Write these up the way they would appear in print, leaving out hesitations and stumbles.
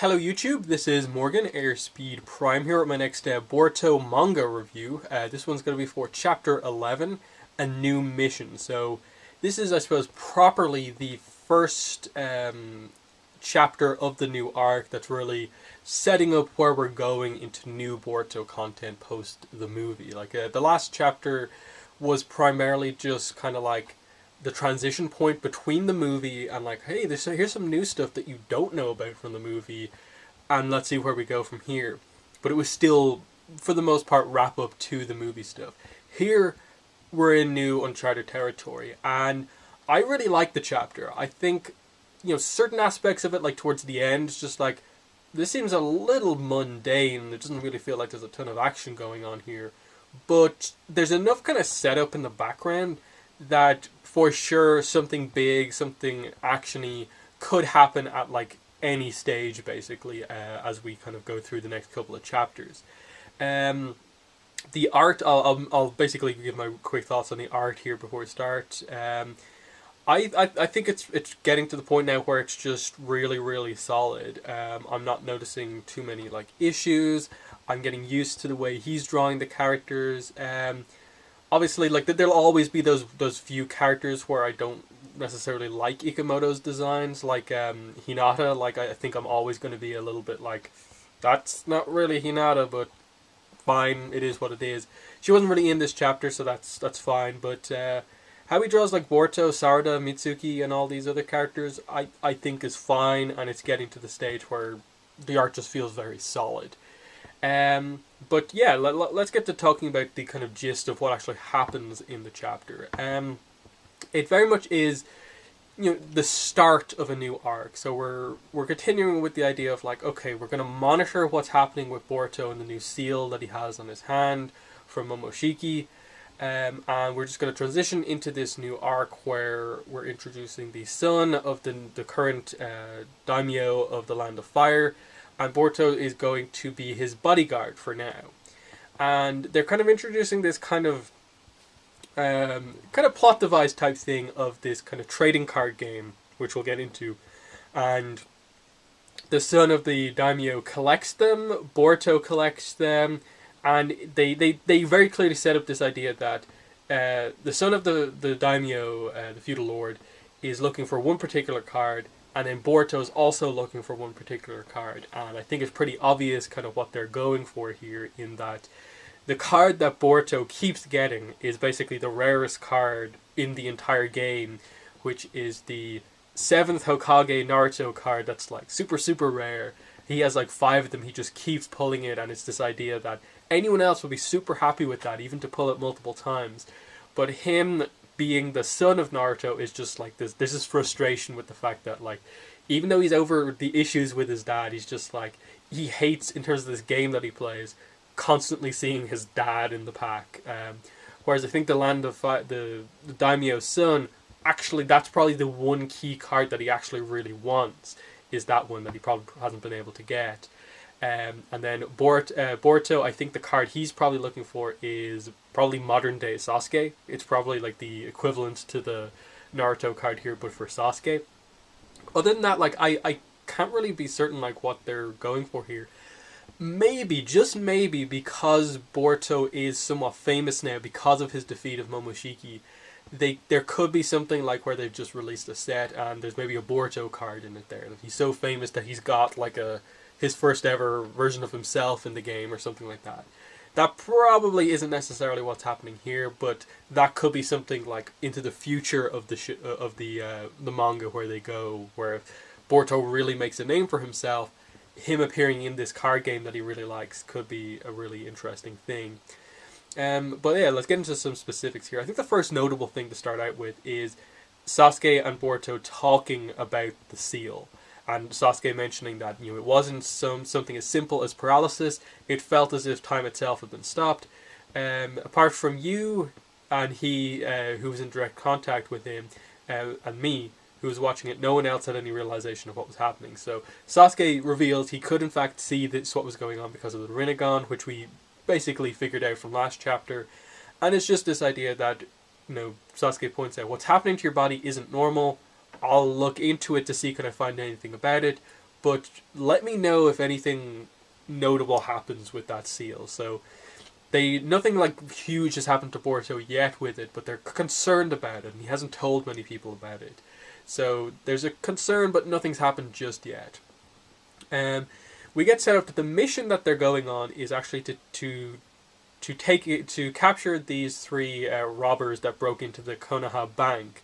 Hello YouTube, this is Morgan, Airspeed Prime here with my next Boruto Manga review. This one's going to be for Chapter 11, A New Mission. So this is, I suppose, properly the first chapter of the new arc that's really setting up where we're going into new Boruto content post the movie. The last chapter was primarily just kind of like the transition point between the movie and like, hey, here's some new stuff that you don't know about from the movie, and let's see where we go from here. But it was still, for the most part, wrap up to the movie stuff. Here, we're in new uncharted territory, and I really like the chapter. I think, certain aspects of it, like towards the end, it's just like, this seems a little mundane. It doesn't really feel like there's a ton of action going on here. But there's enough kind of setup in the background that for sure something big, something actiony could happen at like any stage basically as we kind of go through the next couple of chapters. The art, I'll basically give my quick thoughts on the art here before we start. I think it's getting to the point now where it's just really solid. I'm not noticing too many like issues. I'm getting used to the way he's drawing the characters. Obviously, like there'll always be those few characters where I don't necessarily like Ikemoto's designs, like Hinata. Like I think I'm always going to be a little bit like, that's not really Hinata, but fine, it is what it is. She wasn't really in this chapter, so that's fine. But how he draws like Boruto, Sarada, Mitsuki, and all these other characters, I think is fine, and it's getting to the stage where the art just feels very solid. But yeah, let's get to talking about the kind of gist of what actually happens in the chapter. It very much is, the start of a new arc. So we're continuing with the idea of like, okay, we're going to monitor what's happening with Boruto and the new seal that he has on his hand from Momoshiki. And we're just going to transition into this new arc where we're introducing the son of the current daimyo of the Land of Fire. And Boruto is going to be his bodyguard for now. And they're kind of introducing this kind of plot device type thing of this kind of trading card game, which we'll get into. And the son of the daimyo collects them, Boruto collects them, and they very clearly set up this idea that the son of the daimyo, the feudal lord, is looking for one particular card, and then Boruto's also looking for one particular card. And I think it's pretty obvious kind of what they're going for here, in that the card that Boruto keeps getting is basically the rarest card in the entire game, which is the 7th Hokage Naruto card that's like super rare. He has like 5 of them, he just keeps pulling it, and it's this idea that anyone else would be super happy with that, even to pull it multiple times. But him being the son of Naruto is just like this. There's this frustration with the fact that, like, even though he's over the issues with his dad, he's just like, he hates, in terms of this game that he plays, constantly seeing his dad in the pack. Whereas I think the Land of the Daimyo's son, actually, that's probably the one key card that he actually really wants, is that one that he probably hasn't been able to get. And then Boruto, I think the card he's probably looking for is probably modern day Sasuke. It's probably like the equivalent to the Naruto card here, but for Sasuke. Other than that, like I can't really be certain like what they're going for here. Maybe, just maybe, because Boruto is somewhat famous now because of his defeat of Momoshiki, there could be something like where they've just released a set and there's maybe a Boruto card in it there. That he's so famous that he's got like his first ever version of himself in the game or something like that. That probably isn't necessarily what's happening here, but that could be something like into the future of the manga where they go, where if Boruto really makes a name for himself, him appearing in this card game that he really likes could be a really interesting thing. But yeah, let's get into some specifics here. I think the first notable thing to start out with is Sasuke and Boruto talking about the seal. And Sasuke mentioning that it wasn't something as simple as paralysis. It felt as if time itself had been stopped. Apart from you and he, who was in direct contact with him, and me, who was watching it, no one else had any realization of what was happening. So Sasuke reveals he could in fact see what was going on because of the Rinnegan, which we basically figured out from last chapter. And it's just this idea that, Sasuke points out, what's happening to your body isn't normal. I'll look into it to see can I find anything about it, but let me know if anything notable happens with that seal. So nothing like huge has happened to Boruto yet with it, but they're concerned about it, and he hasn't told many people about it. So there's a concern, but nothing's happened just yet. We get set up that the mission that they're going on is actually to capture these three robbers that broke into the Konoha bank.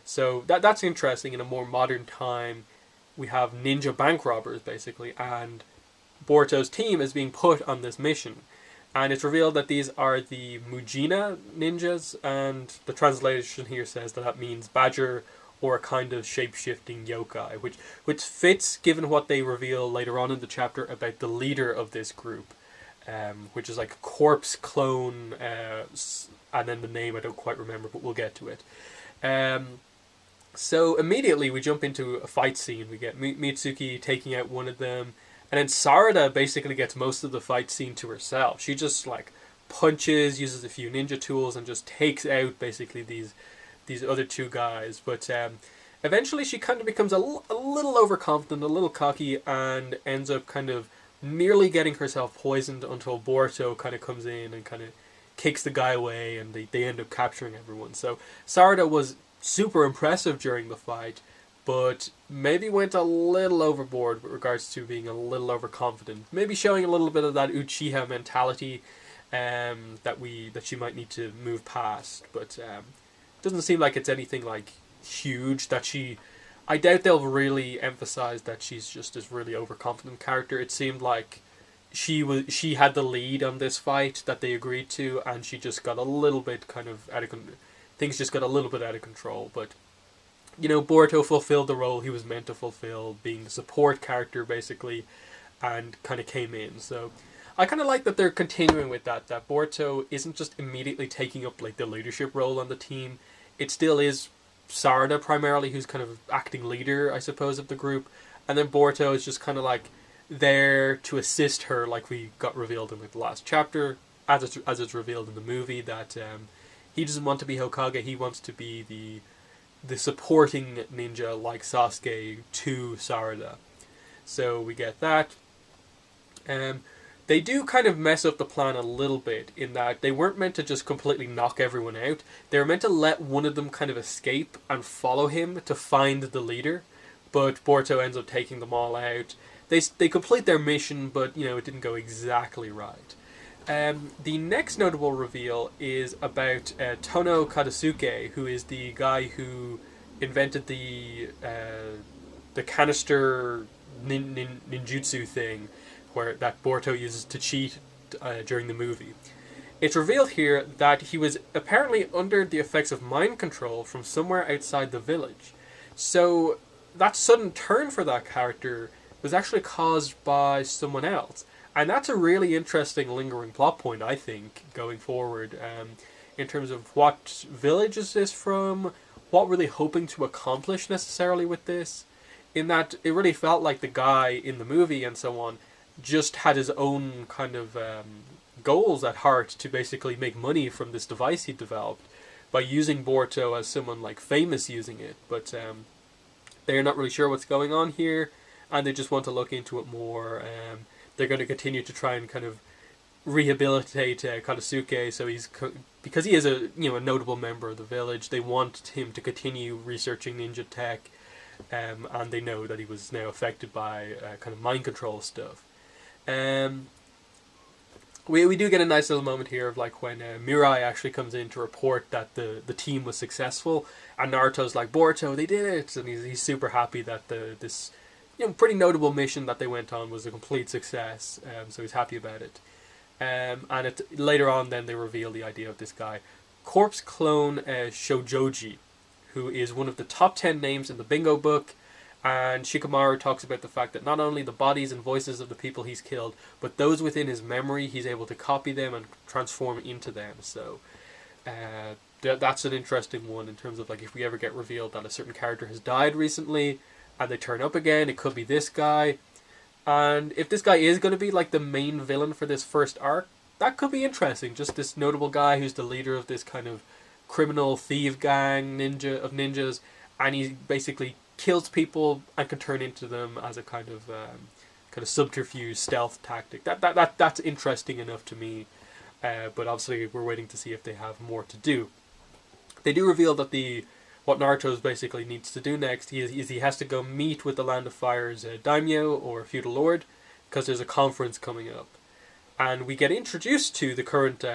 So that's interesting. In a more modern time, we have ninja bank robbers basically, and Boruto's team is being put on this mission. And it's revealed that these are the Mujina ninjas, and the translation here says that means badger or a kind of shape-shifting yokai, which fits given what they reveal later on in the chapter about the leader of this group, which is like a corpse clone, and then the name I don't quite remember, but we'll get to it. So immediately we jump into a fight scene. We get Mitsuki taking out one of them, and then Sarada basically gets most of the fight scene to herself. She just like punches, uses a few ninja tools, and just takes out basically these other two guys. But eventually she kind of becomes a little overconfident, a little cocky, and ends up kind of nearly getting herself poisoned until Boruto kind of comes in and kind of kicks the guy away, and they end up capturing everyone. So Sarada was super impressive during the fight, but maybe went a little overboard with regards to being a little overconfident. Maybe showing a little bit of that Uchiha mentality that she might need to move past. But doesn't seem like it's anything like huge that she... I doubt they'll really emphasize that she's just this really overconfident character. It seemed like she had the lead on this fight that they agreed to, and she just got a little bit kind of things just got a little bit out of control. But you know, Boruto fulfilled the role he was meant to fulfill, being the support character basically, and kind of came in. So I kind of like that they're continuing with that Boruto isn't just immediately taking up like the leadership role on the team. It still is Sarada primarily who's kind of acting leader, I suppose, of the group, and then Boruto is just kind of like there to assist her, like we got revealed in like the last chapter, as it's revealed in the movie, that he doesn't want to be Hokage, he wants to be the supporting ninja like Sasuke to Sarada. So we get that. They do kind of mess up the plan a little bit in that they weren't meant to just completely knock everyone out. They were meant to let one of them kind of escape and follow him to find the leader, but Boruto ends up taking them all out. They complete their mission, but you know, it didn't go exactly right. The next notable reveal is about Tono Kadasuke, who is the guy who invented the canister ninjutsu thing, that Boruto uses to cheat during the movie. It's revealed here that he was apparently under the effects of mind control from somewhere outside the village. So that sudden turn for that character was actually caused by someone else. And that's a really interesting lingering plot point, I think, going forward, in terms of what village is this from, what were they hoping to accomplish necessarily with this, in that it really felt like the guy in the movie and so on just had his own kind of goals at heart to basically make money from this device he developed by using Boruto as someone like famous using it. But they're not really sure what's going on here, and they just want to look into it more. They're going to continue to try and kind of rehabilitate Kadasuke, so because he is a notable member of the village. They want him to continue researching ninja tech, and they know that he was now affected by kind of mind control stuff. We do get a nice little moment here of like when Mirai actually comes in to report that the team was successful, and Naruto's like, Boruto, they did it, and he's super happy that this pretty notable mission that they went on was a complete success, so he's happy about it. And later on then they reveal the idea of this guy, Corpse Clone Shojoji, who is one of the top 10 names in the bingo book, and Shikamaru talks about the fact that not only the bodies and voices of the people he's killed, but those within his memory, he's able to copy them and transform into them. So that's an interesting one in terms of like if we ever get revealed that a certain character has died recently, and they turn up again, it could be this guy. And if this guy is going to be like the main villain for this first arc, that could be interesting. Just this notable guy who's the leader of this kind of criminal thief gang of ninjas, and he basically kills people and can turn into them as a kind of subterfuge stealth tactic. That's interesting enough to me. But obviously, we're waiting to see if they have more to do. They do reveal that what Naruto basically needs to do next is he has to go meet with the Land of Fire's daimyo or feudal lord, because there's a conference coming up, and we get introduced to the current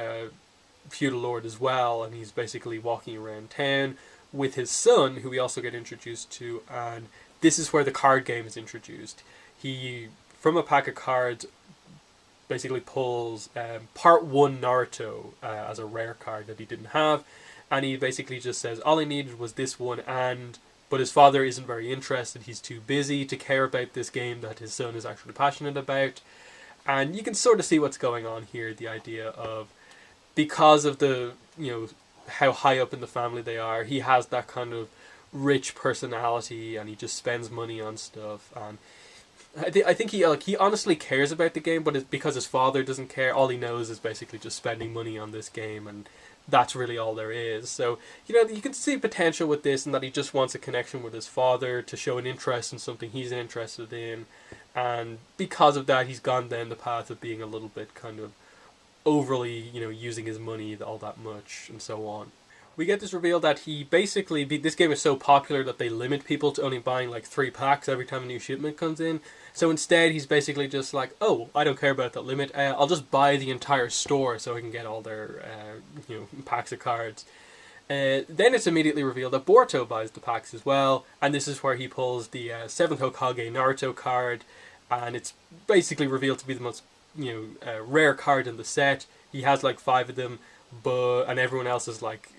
feudal lord as well, and he's basically walking around town with his son, who we also get introduced to, and this is where the card game is introduced. He, from a pack of cards, basically pulls part 1 Naruto as a rare card that he didn't have, and he basically just says all I needed was this one, but his father isn't very interested. He's too busy to care about this game that his son is actually passionate about. And you can sort of see what's going on here, the idea of, because of the, how high up in the family they are, he has that kind of rich personality, and he just spends money on stuff. And I think he honestly cares about the game, but it's because his father doesn't care. All he knows is basically just spending money on this game, and that's really all there is. So, you can see potential with this, and that he just wants a connection with his father to show an interest in something he's interested in. And because of that, he's gone down the path of being a little bit kind of overly, using his money all that much, and so on. We get this reveal that he basically, this game is so popular that they limit people to only buying like 3 packs every time a new shipment comes in. So instead, he's basically just like, oh, I don't care about that limit. I'll just buy the entire store so I can get all their, packs of cards. Then it's immediately revealed that Boruto buys the packs as well, and this is where he pulls the 7th Hokage Naruto card, and it's basically revealed to be the most, rare card in the set. He has like 5 of them, and everyone else is like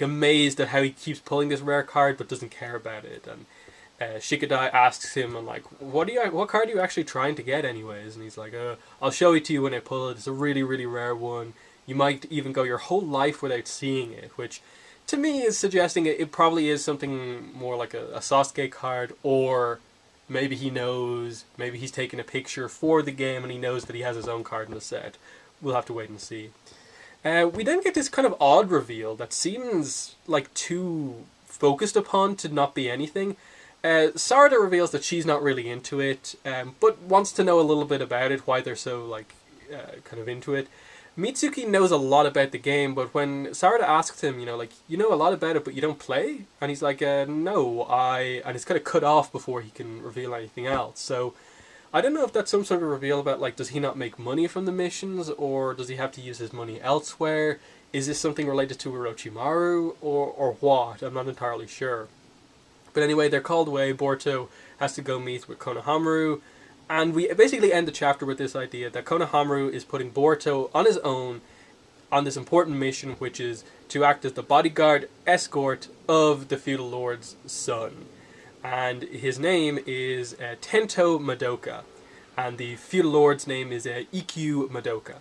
amazed at how he keeps pulling this rare card but doesn't care about it. And Shikadai asks him, and like, what card are you actually trying to get anyways? And he's like, I'll show it to you when I pull it. It's a really, really rare one. You might even go your whole life without seeing it, which to me is suggesting it probably is something more like a Sasuke card, or maybe he knows, maybe he's taken a picture for the game and he knows that he has his own card in the set. We'll have to wait and see. We then get this kind of odd reveal that seems like too focused upon to not be anything. Sarada reveals that she's not really into it, but wants to know a little bit about it, why they're so kind of into it. Mitsuki knows a lot about the game, but when Sarada asks him, you know a lot about it, but you don't play? And he's like, no, and it's kind of cut off before he can reveal anything else. So I don't know if that's some sort of reveal about, does he not make money from the missions, or does he have to use his money elsewhere? Is this something related to Orochimaru, or what? I'm not entirely sure. But anyway, they're called away. Boruto has to go meet with Konohamaru, and we basically end the chapter with this idea that Konohamaru is putting Boruto on his own on this important mission, which is to act as the bodyguard escort of the feudal lord's son. And his name is Tento Madoka, and the feudal lord's name is Ikkyu Madoka.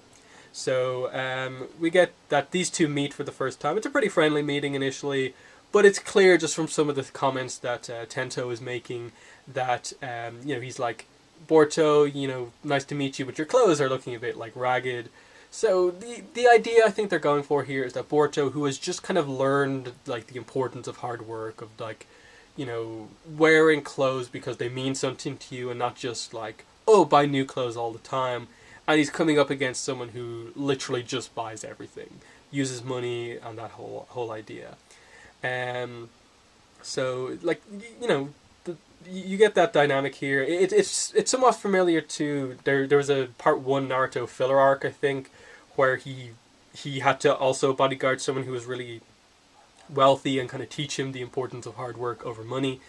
So we get that these two meet for the first time. It's a pretty friendly meeting initially, but it's clear just from some of the comments that Tento is making that he's like, Boruto, nice to meet you, but your clothes are looking a bit ragged. So the idea I think they're going for here is that Boruto, who has just kind of learned the importance of hard work, of wearing clothes because they mean something to you, and not just buy new clothes all the time. And he's coming up against someone who literally just buys everything, uses money, and that whole idea. So you get that dynamic here. It's somewhat familiar to there was a part 1 Naruto filler arc, I think, where he had to also bodyguard someone who was really wealthy and kind of teach him the importance of hard work over money.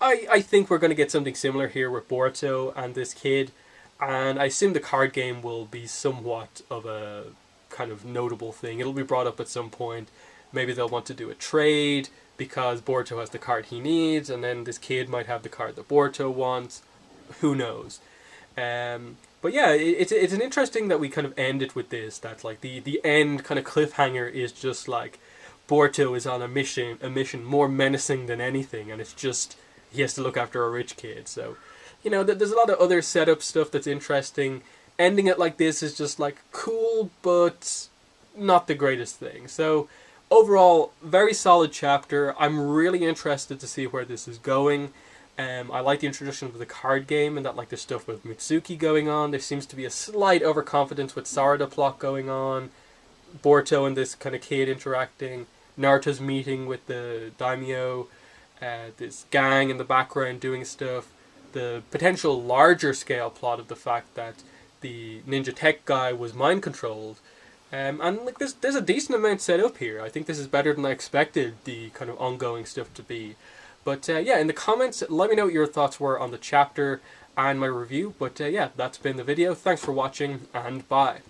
I think we're going to get something similar here with Boruto and this kid, and I assume the card game will be somewhat of a kind of notable thing. It'll be brought up at some point. Maybe they'll want to do a trade because Boruto has the card he needs, and then this kid might have the card that Boruto wants. Who knows? But yeah, it's an interesting that we kind of end it with this, that the end kind of cliffhanger is just Boruto is on a mission more menacing than anything, and it's just he has to look after a rich kid. So, there's a lot of other setup stuff that's interesting. Ending it like this is just cool, but not the greatest thing. So overall, very solid chapter. I'm really interested to see where this is going. I like the introduction of the card game and that like there's stuff with Mitsuki going on. There seems to be a slight overconfidence with Sarada plot going on. Boruto and this kind of kid interacting. Naruto's meeting with the daimyo. This gang in the background doing stuff. The potential larger scale plot of the fact that the ninja tech guy was mind controlled. And like there's a decent amount set up here. I think this is better than I expected the kind of ongoing stuff to be. But yeah, in the comments, let me know what your thoughts were on the chapter and my review. But yeah, that's been the video. Thanks for watching, and bye.